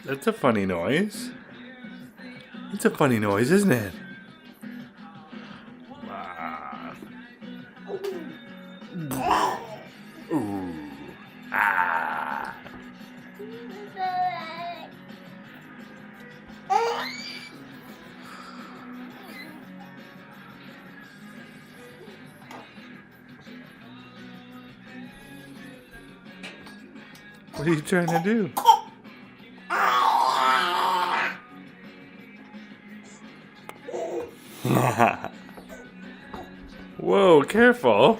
That's a funny noise. It's a funny noise, isn't it? Ah. Ooh. Ah. What are you trying to do? Whoa, careful.